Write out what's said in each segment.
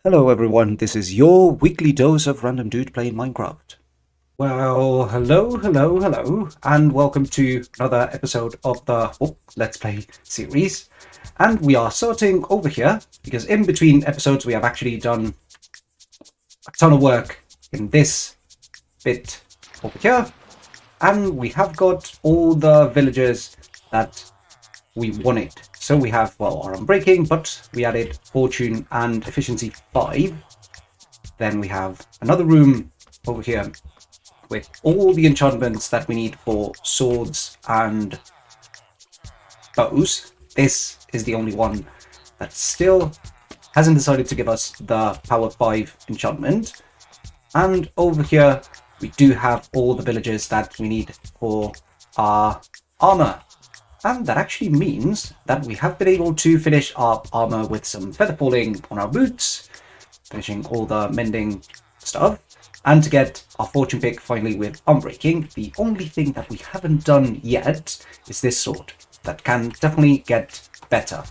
Hello everyone, this is your weekly dose of random dude playing Minecraft. Well, hello, and welcome to another episode of the Let's Play series. And we are starting over here, because in between episodes we have actually done a ton of work in this bit over here. And we have got all the villagers that we wanted. So we have, well, our unbreaking, but we added fortune and efficiency 5. Then we have another room over here with all the enchantments that we need for swords and bows. This is the only one that still hasn't decided to give us the power 5 enchantment. And over here we do have all the villagers that we need for our armor. And that actually means that we have been able to finish our armor with some feather falling on our boots, finishing all the mending stuff, and to get our fortune pick finally with unbreaking. The only thing that we haven't done yet is this sword. That can definitely get better.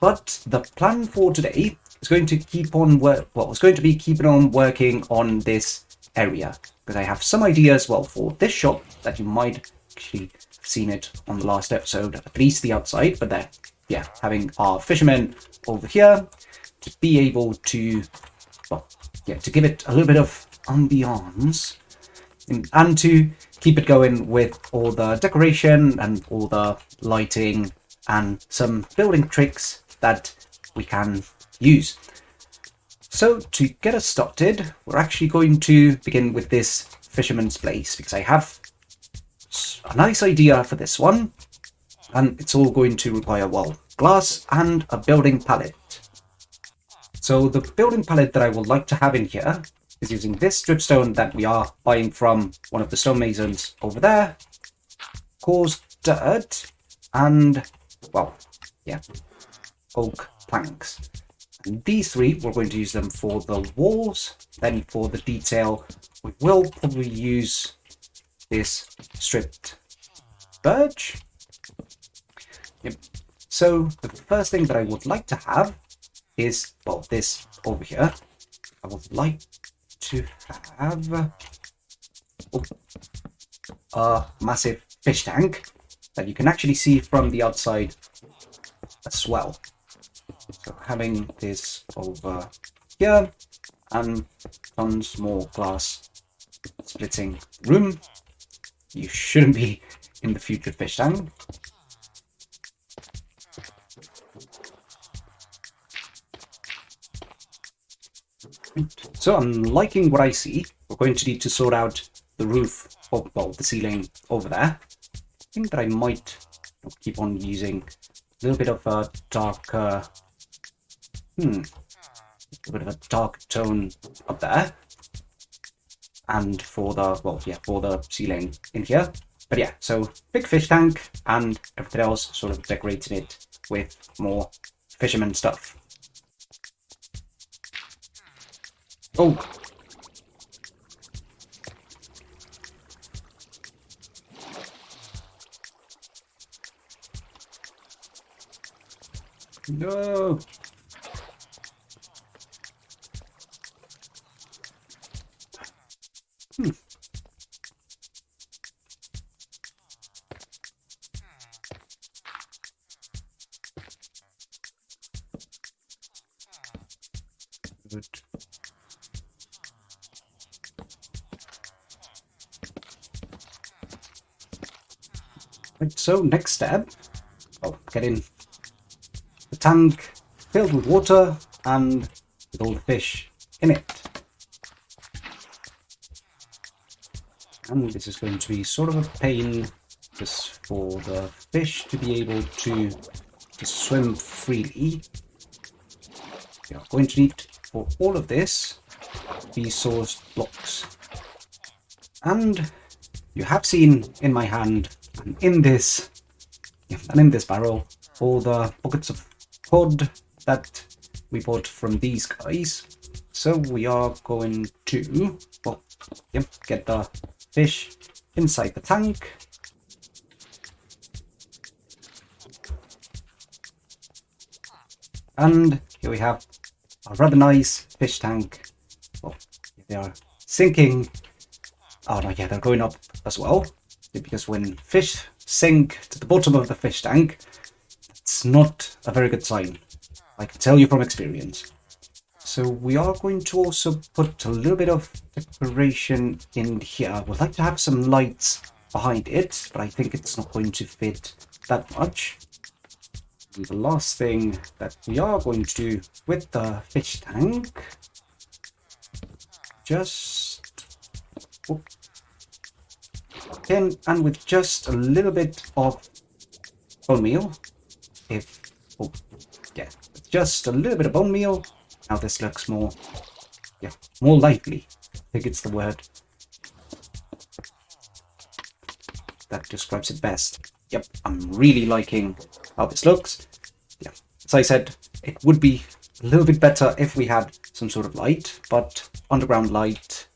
But the plan for today is going to keep on keeping on working on this area, because I have some ideas, well, for this shop that you might actually seen it on the last episode, at least the outside, but then having our fishermen over here to be able to to give it a little bit of ambiance and to keep it going with all the decoration and all the lighting and some building tricks that we can use. So to get us started, we're actually going to begin with this fisherman's place, because I have a nice idea for this one, and it's all going to require, well, glass and a building pallet. So the building pallet that I would like to have in here is using this dripstone that we are buying from one of the stonemasons over there, coarse dirt, and oak planks. And these three, we're going to use them for the walls. Then for the detail, we will probably use this stripped birch. So the first thing that I would like to have is, well, this over here. I would like to have a massive fish tank that you can actually see from the outside as well. So having this over here and tons more glass splitting room. You shouldn't be in the future fish tank. So I'm liking what I see. We're going to need to sort out the roof, or well, the ceiling over there. I think that I might keep on using a little bit of a darker, dark tone up there. And for the, for the ceiling in here. But yeah, so big fish tank and everything else sort of decorating it with more fisherman stuff. Oh. No. Good. Right, so next step, getting the tank filled with water and with all the fish in it. And this is going to be sort of a pain just for the fish to be able to swim freely. We are going to need, for all of this, these sourced blocks. And you have seen in my hand and in this barrel all the buckets of cod that we bought from these guys. So we are going to get the fish inside the tank. And here we have a rather nice fish tank. Well, they are sinking. Oh no, yeah, they're going up as well. Because when fish sink to the bottom of the fish tank, it's not a very good sign. I can tell you from experience. So we are going to also put a little bit of decoration in here. I would like to have some lights behind it, but I think it's not going to fit that much. And the last thing that we are going to do with the fish tank, just and with just a little bit of bone meal, just a little bit of bone meal. Now this looks more lively. I think it's the word that describes it best. Yep, I'm really liking how this looks. Yeah, as I said, it would be a little bit better if we had some sort of light, but underground light,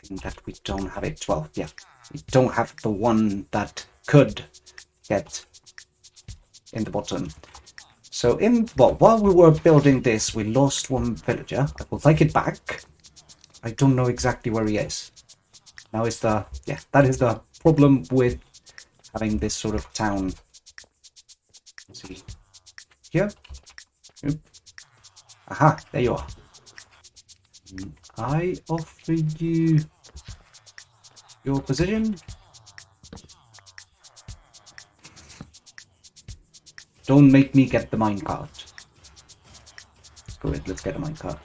I think that we don't have it. Well, yeah, we don't have the one that could get in the bottom. So while we were building this, we lost one villager. I would like it back. I don't know exactly where he is. Now is that is the problem with having this sort of town. Let's see. Here. Yep. Aha, there you are. I offer you your position. Don't make me get the minecart. Let's get a minecart.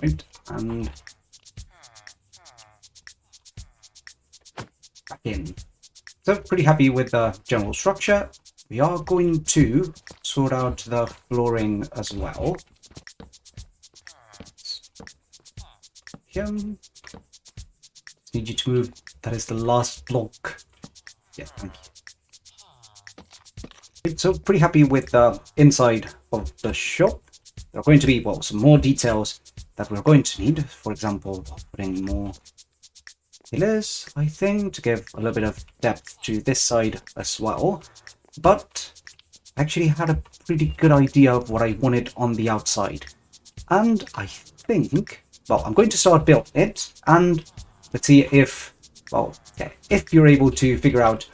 Right, and back in. So pretty happy with the general structure. We are going to sort out the flooring as well. Here. Need you to move. That is the last block. Yeah, thank you. So pretty happy with the inside of the shop. There are going to be, some more details that we're going to need. For example, putting more pillars, I think, to give a little bit of depth to this side as well. But I actually had a pretty good idea of what I wanted on the outside. And I think, I'm going to start building it, and let's see if you're able to figure out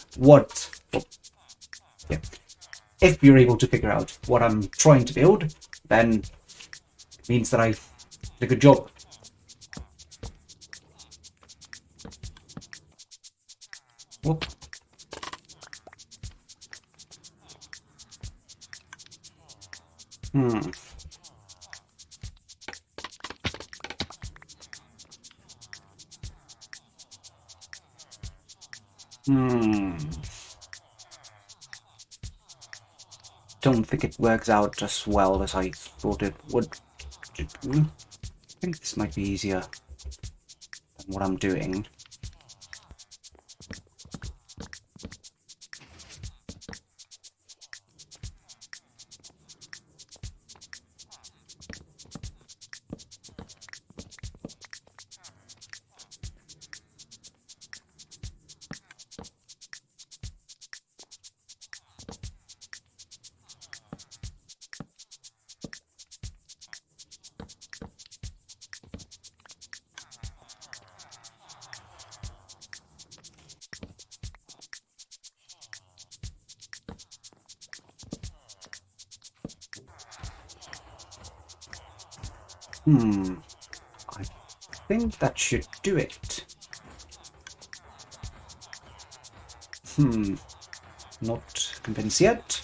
if you're able to figure out what I'm trying to build, then it means that I did a good job. Whoop. Don't think it works out as well as I thought it would. I think this might be easier than what I'm doing. I think that should do it. Not convinced yet.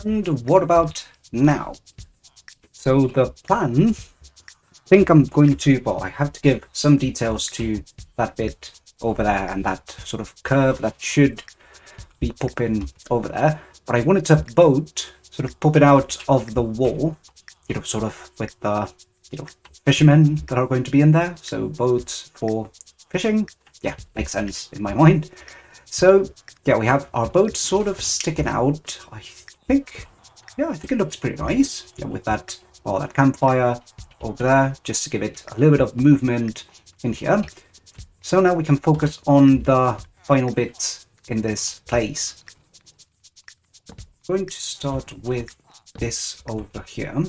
And what about now? So the plan, I think I'm going to, I have to give some details to that bit over there and that sort of curve that should be popping over there. But I wanted to boat, sort of pop it out of the wall sort of with the, fishermen that are going to be in there. So boats for fishing. Yeah, makes sense in my mind. So yeah, we have our boat sort of sticking out. I think it looks pretty nice. Yeah, with that, that campfire over there, just to give it a little bit of movement in here. So now we can focus on the final bits in this place. I'm going to start with this over here.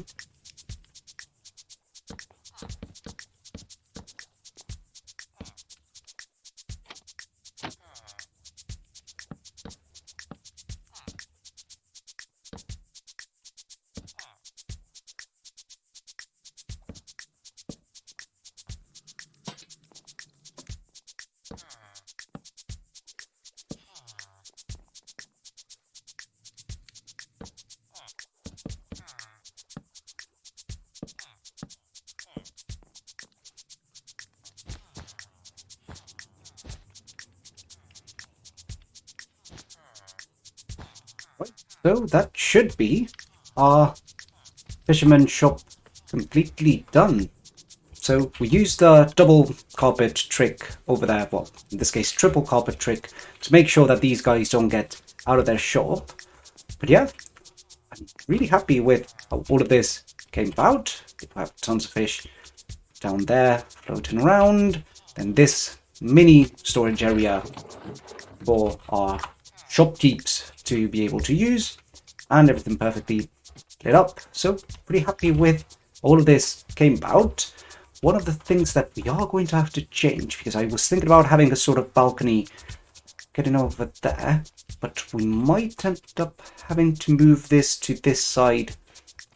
So that should be our fisherman shop completely done. So we used the double carpet trick over there, well, in this case triple carpet trick, to make sure that these guys don't get out of their shop. But yeah, I'm really happy with how all of this came about. We have tons of fish down there floating around. Then this mini storage area for our shopkeeps to be able to use, and everything perfectly lit up. So pretty happy with all of this came about. One of the things that we are going to have to change, because I was thinking about having a sort of balcony getting over there, but we might end up having to move this to this side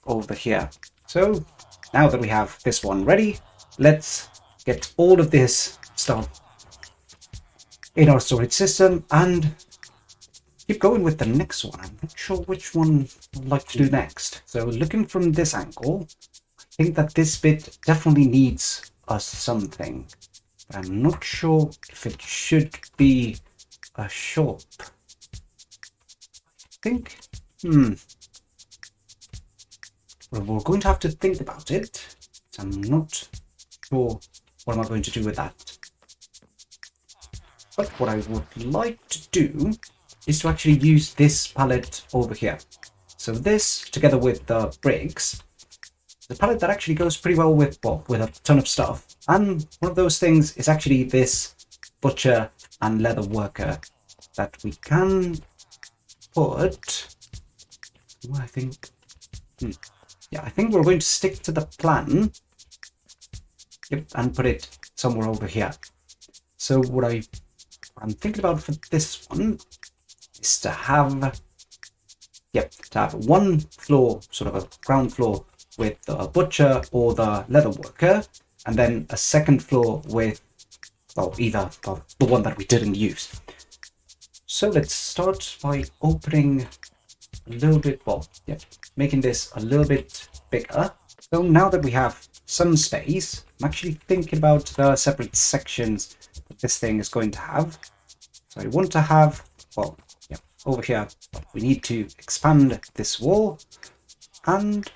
over here. So now that we have this one ready, let's get all of this stuff in our storage system and keep going with the next one. I'm not sure which one I'd like to do next. So looking from this angle, I think that this bit definitely needs us something. But I'm not sure if it should be a shop. I think, well, we're going to have to think about it. I'm not sure what am I going to do with that. But what I would like to do is to actually use this pallet over here. So this, together with the bricks, the pallet that actually goes pretty well with a ton of stuff. And one of those things is actually this butcher and leather worker that we can put. I think, yeah, I think we're going to stick to the plan. Yep, and put it somewhere over here. So what I'm thinking about for this one is to have, one floor, sort of a ground floor with the butcher or the leather worker, and then a second floor with, either the one that we didn't use. So let's start by opening a little bit, making this a little bit bigger. So now that we have some space, I'm actually thinking about the separate sections that this thing is going to have. So I want to have, over here, we need to expand this wall, and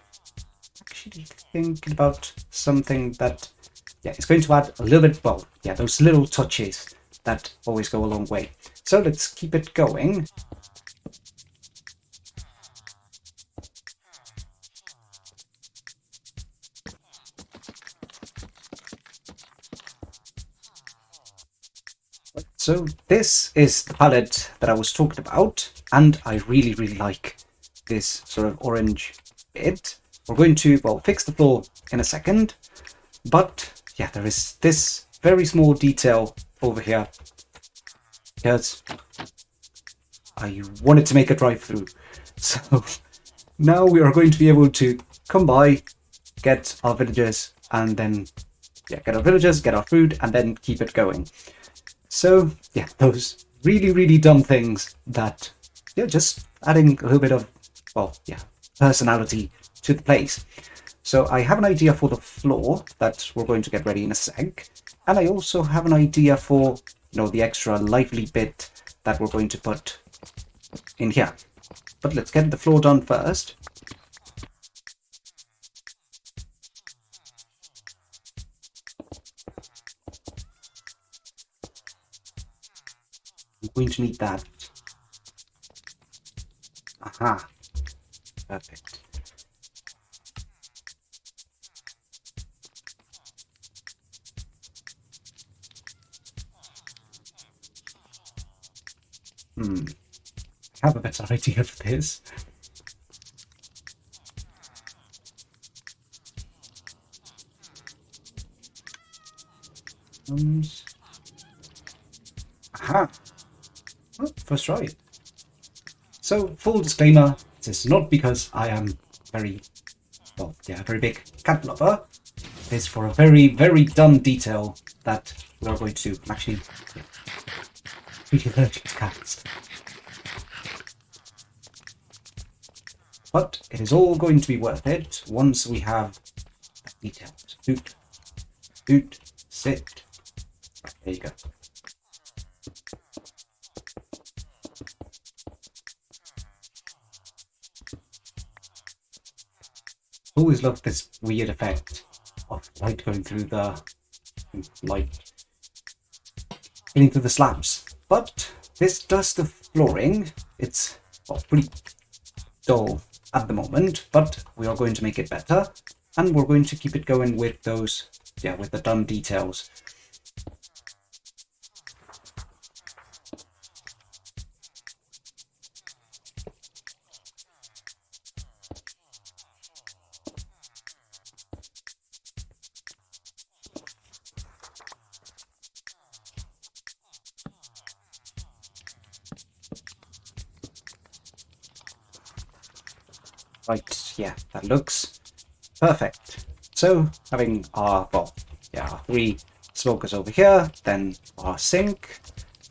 actually thinking about something that, it's going to add a little bit, those little touches that always go a long way. So let's keep it going. So this is the palette that I was talking about, and I really, really like this sort of orange bit. We're going to, fix the floor in a second, but yeah, there is this very small detail over here because I wanted to make a drive-through. So now we are going to be able to come by, get our villagers, and then, get our food, and then keep it going. So yeah, those really, really dumb things that, just adding a little bit of, personality to the place. So I have an idea for the floor that we're going to get ready in a sec. And I also have an idea for, the extra lively bit that we're going to put in here. But let's get the floor done first. going to need that. Aha. Perfect. I have a better idea of this. Aha! Oh, first try. So, full disclaimer, this is not because I am very big cat lover. It is for a very, very dumb detail that we are going to do. I'm actually pretty allergic to cats. But it is all going to be worth it once we have the details. Boot, sit. Right, there you go. Always loved this weird effect of light going through the light getting through the slabs. But this does the flooring. It's pretty dull at the moment, but we are going to make it better, and we're going to keep it going with those, with the dumb details. Right, yeah, that looks perfect. So, having our, our 3 smokers over here, then our sink,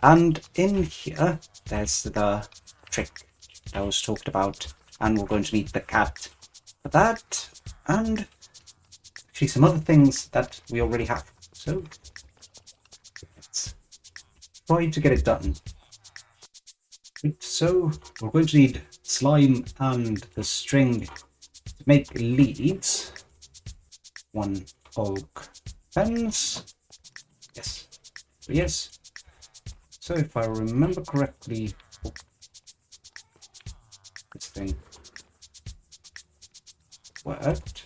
and in here, there's the trick that was talked about, and we're going to need the cat for that, and actually some other things that we already have. So, let's try to get it done. Right, so, we're going to need slime and the string to make leads. 1 oak fence. Yes. So if I remember correctly, this thing worked.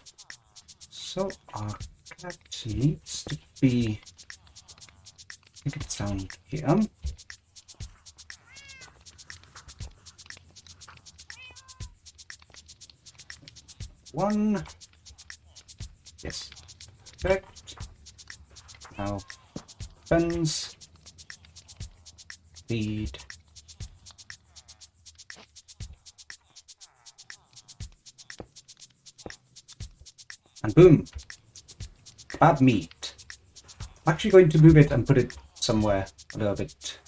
So our cat needs to be, I think it's down here. One. Yes. Correct. Now, fence. Lead. And boom. Bad meat. I'm actually going to move it and put it somewhere a little bit,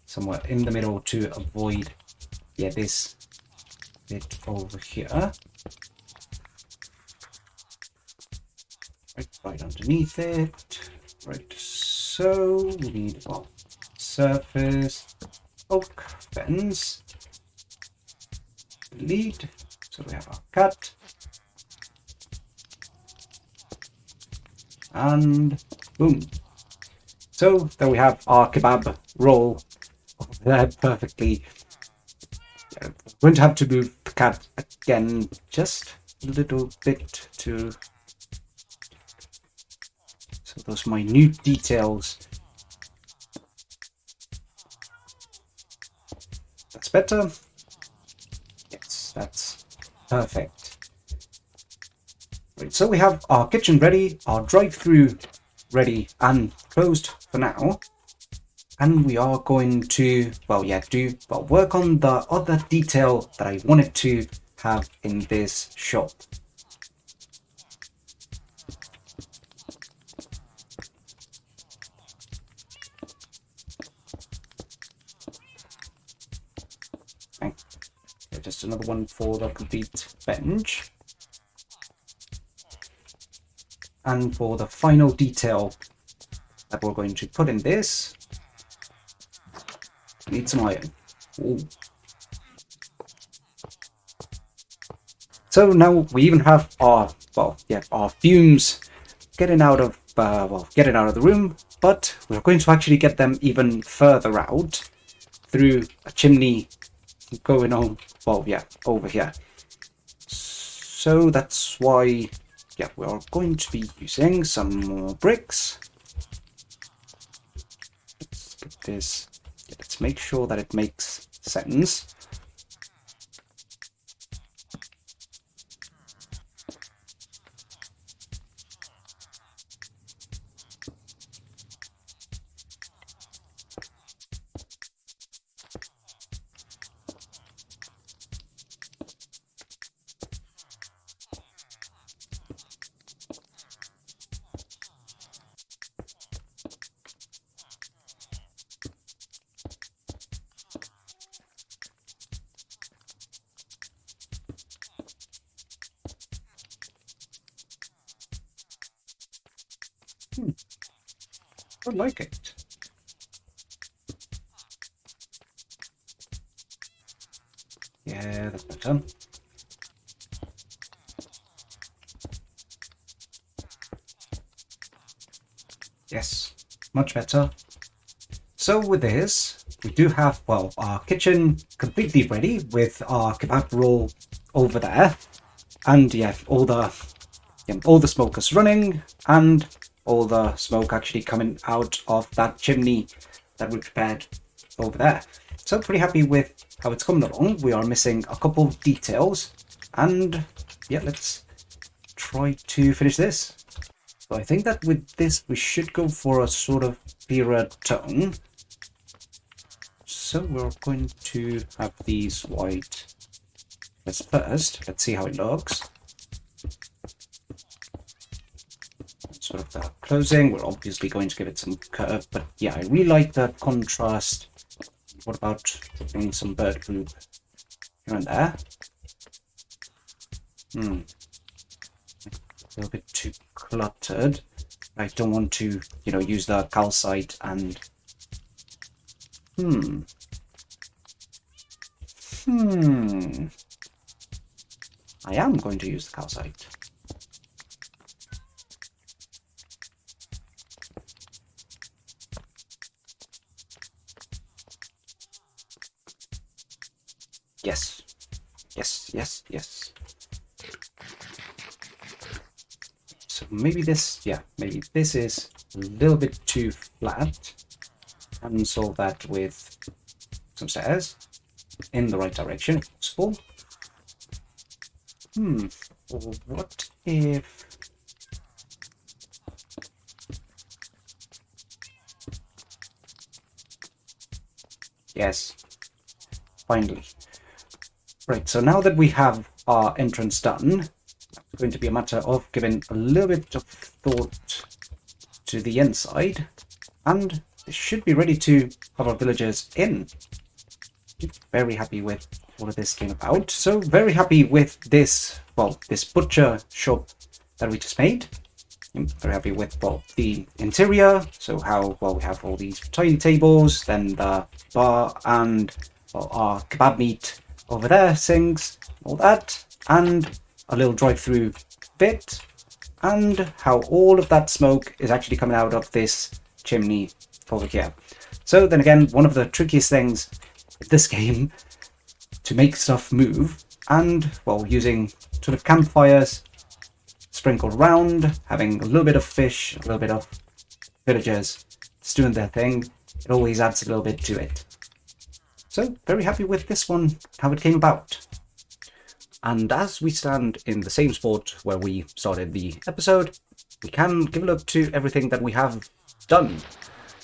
somewhere in the middle to avoid, this bit over here. Right underneath it. Right, so we need surface, oak fence, lead. So we have our cut, and boom. So there we have our kebab roll over there perfectly. We're going to have to move the cat again just a little bit to. So those minute details. That's better. Yes, that's perfect. Right, so we have our kitchen ready, our drive-through ready and closed for now. And we are going to, work on the other detail that I wanted to have in this shop. Just another one for the complete bench. And for the final detail that we're going to put in this, we need some iron. Ooh. So now we even have our, our fumes getting out of the room, but we're going to actually get them even further out through a chimney going on, well, yeah, over here. So that's why, yeah, we are going to be using some more bricks. Let's get this, let's make sure that it makes sense. I like it. Yeah, that's better. Yes, much better. So with this, we do have, well, our kitchen completely ready with our kebab roll over there. And yeah, all the smoke is running and all the smoke actually coming out of that chimney that we prepared over there. So pretty happy with how it's coming along. We are missing a couple of details and yeah, let's try to finish this. So I think that with this we should go for a sort of clearer tone. So we're going to have these white. Let's see how it looks. Sort of the closing, we're obviously going to give it some curve, but yeah, I really like the contrast. What about putting some bird poop here and there? A little bit too cluttered. I don't want to, use the calcite and I am going to use the calcite. Yes. So maybe this is a little bit too flat. And solve that with some stairs in the right direction, if possible. Or what if... Yes, finally. Right, so now that we have our entrance done, it's going to be a matter of giving a little bit of thought to the inside, and it should be ready to have our villagers in. Very happy with all of this came about. So very happy with this, well, this butcher shop that we just made. I'm very happy with, well, the interior. So how, well, we have all these tiny tables, then the bar and, well, our kebab meat over there, sinks, all that, and a little drive-through bit, and how all of that smoke is actually coming out of this chimney over here. So then again, one of the trickiest things with this game to make stuff move, and well, using sort of campfires sprinkled around, having a little bit of fish, a little bit of villagers just doing their thing, it always adds a little bit to it. So very happy with this one, how it came about. And as we stand in the same spot where we started the episode, we can give a look to everything that we have done.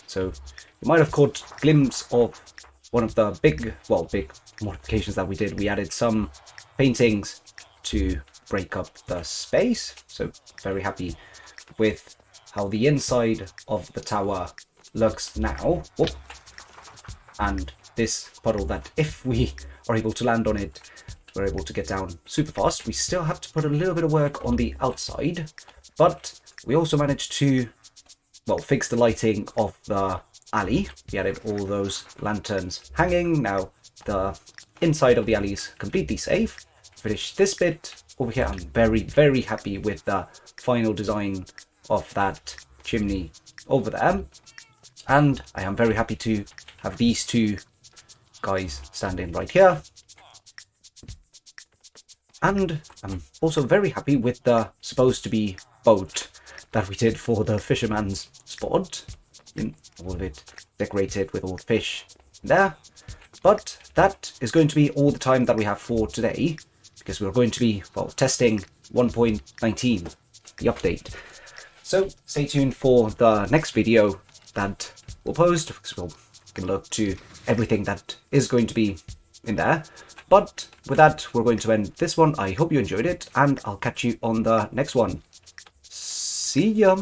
So you might have caught a glimpse of one of the big modifications that we did. We added some paintings to break up the space. So very happy with how the inside of the tower looks now. Whoop. And this puddle that if we are able to land on it, we're able to get down super fast. We still have to put a little bit of work on the outside, but we also managed to, well, fix the lighting of the alley. We added all those lanterns hanging. Now the inside of the alley is completely safe. Finish this bit over here. I'm very, very happy with the final design of that chimney over there. And I am very happy to have these two guys standing right here. And I'm also very happy with the supposed to be boat that we did for the fisherman's spot. All of it decorated with all the fish there. But that is going to be all the time that we have for today, because we're going to be, well, testing 1.19, the update. So stay tuned for the next video that we'll post, because we'll can look to everything that is going to be in there. But with that, we're going to end this one. I hope you enjoyed it, and I'll catch you on the next one. See ya!